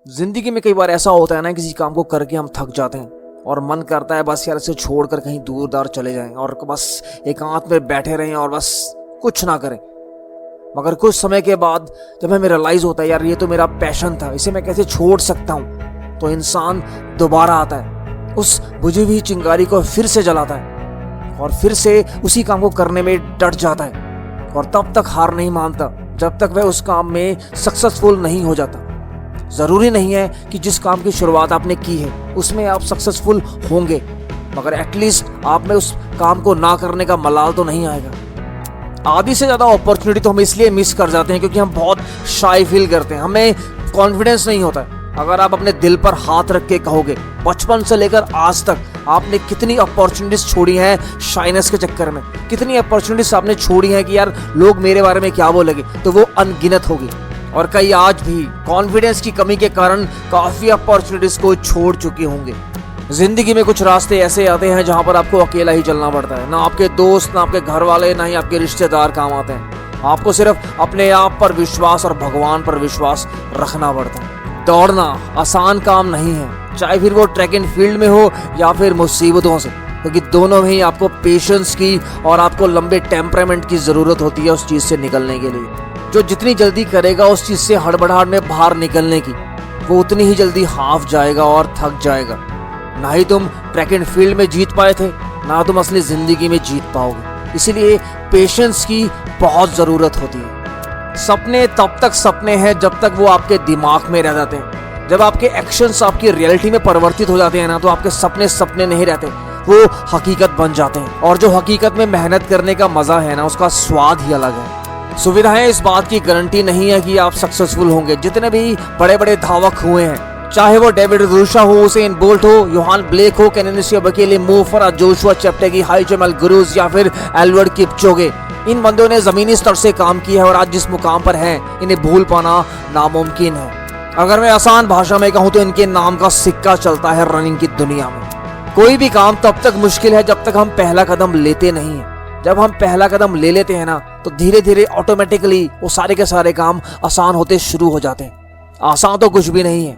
जिंदगी में कई बार ऐसा होता है ना, किसी काम को करके हम थक जाते हैं और मन करता है बस यार इसे छोड़कर कहीं दूर दार चले जाएं और बस एकांत में बैठे रहें और बस कुछ ना करें। मगर कुछ समय के बाद जब हमें रियलाइज होता है यार ये तो मेरा पैशन था, इसे मैं कैसे छोड़ सकता हूँ, तो इंसान दोबारा आता है, उस बुझी हुई चिंगारी को फिर से जलाता है और फिर से उसी काम को करने में डट जाता है और तब तक हार नहीं मानता जब तक वह उस काम में सक्सेसफुल नहीं हो जाता। जरूरी नहीं है कि जिस काम की शुरुआत आपने की है उसमें आप सक्सेसफुल होंगे, मगर एटलीस्ट आप में उस काम को ना करने का मलाल तो नहीं आएगा। आधी से ज्यादा अपॉर्चुनिटी तो हम इसलिए मिस कर जाते हैं क्योंकि हम बहुत शाई फील करते हैं, हमें कॉन्फिडेंस नहीं होता है। अगर आप अपने दिल पर हाथ रख के कहोगे बचपन से लेकर आज तक आपने कितनी अपॉर्चुनिटीज छोड़ी हैं शाइनेस के चक्कर में, कितनी अपॉर्चुनिटीज आपने छोड़ी हैं कि यार लोग मेरे बारे में क्या बोलेंगे, तो वो अनगिनत होगी। और कई आज भी कॉन्फिडेंस की कमी के कारण काफी अपॉर्चुनिटीज को छोड़ चुके होंगे। जिंदगी में कुछ रास्ते ऐसे आते हैं जहां पर आपको अकेला ही चलना पड़ता है, ना आपके दोस्त, ना आपके घर वाले, ना ही आपके रिश्तेदार काम आते हैं। आपको सिर्फ अपने आप पर विश्वास और भगवान पर विश्वास रखना पड़ता है। दौड़ना आसान काम नहीं है, चाहे फिर वो ट्रैक एंड फील्ड में हो या फिर मुसीबतों से, क्योंकि दोनों में ही आपको पेशेंस की और आपको लंबे टेम्परामेंट की जरूरत होती है उस चीज से निकलने के लिए। जो जितनी जल्दी करेगा उस चीज से हड़बड़ाहट में बाहर निकलने की, वो उतनी ही जल्दी हाफ जाएगा और थक जाएगा। ना ही तुम ट्रैक एंड फील्ड में जीत पाए थे, ना तुम असली जिंदगी में जीत पाओगे। इसीलिए पेशेंस की बहुत जरूरत होती है। सपने तब तक सपने हैं जब तक वो आपके दिमाग में रह जाते हैं। जब आपके एक्शंस आपकी रियलिटी में परिवर्तित हो जाते हैं ना, तो आपके सपने सपने नहीं रहते, वो हकीकत बन जाते हैं। और जो हकीकत में मेहनत करने का मजा है ना, उसका स्वाद ही अलग है। सुविधाएं इस बात की गारंटी नहीं है कि आप सक्सेसफुल होंगे। जितने भी बड़े बड़े धावक हुए हैं, चाहे वो डेविड रूशा हो, उसेन बोल्ट हो, योहान ब्लेक हो, केनिसिया बकेले, मो फराह, जोशुआ चेप्टेगी, हाई जमल गुरुज या फिर एल्वर्ड किपचोगे, इन बंदों ने जमीनी स्तर से काम किया है और आज जिस मुकाम पर हैं इन्हें भूल पाना नामुमकिन है। अगर मैं आसान भाषा में कहूं तो इनके नाम का सिक्का चलता है रनिंग की दुनिया में। कोई भी काम तब तक मुश्किल है जब तक हम पहला कदम लेते नहीं है। जब हम पहला कदम ले लेते हैं ना, तो धीरे धीरे ऑटोमेटिकली वो सारे के सारे काम आसान होते शुरू हो जाते हैं। आसान तो कुछ भी नहीं है,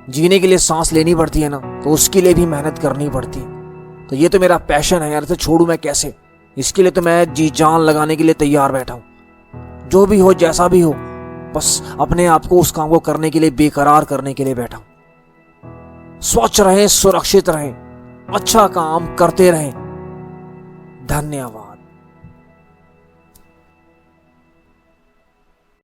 जीने के लिए सांस लेनी पड़ती है ना, तो उसके लिए भी मेहनत करनी पड़ती है। तो ये तो मेरा पैशन है यार, इसे छोड़ू मैं कैसे? इसके लिए तो मैं जी जान लगाने के लिए तैयार बैठा हूं। जो भी हो, जैसा भी हो, बस अपने आप को उस काम को करने के लिए बेकरार करने के लिए बैठा हूं। स्वच्छ रहें, सुरक्षित रहें, अच्छा काम करते रहें। धन्यवाद।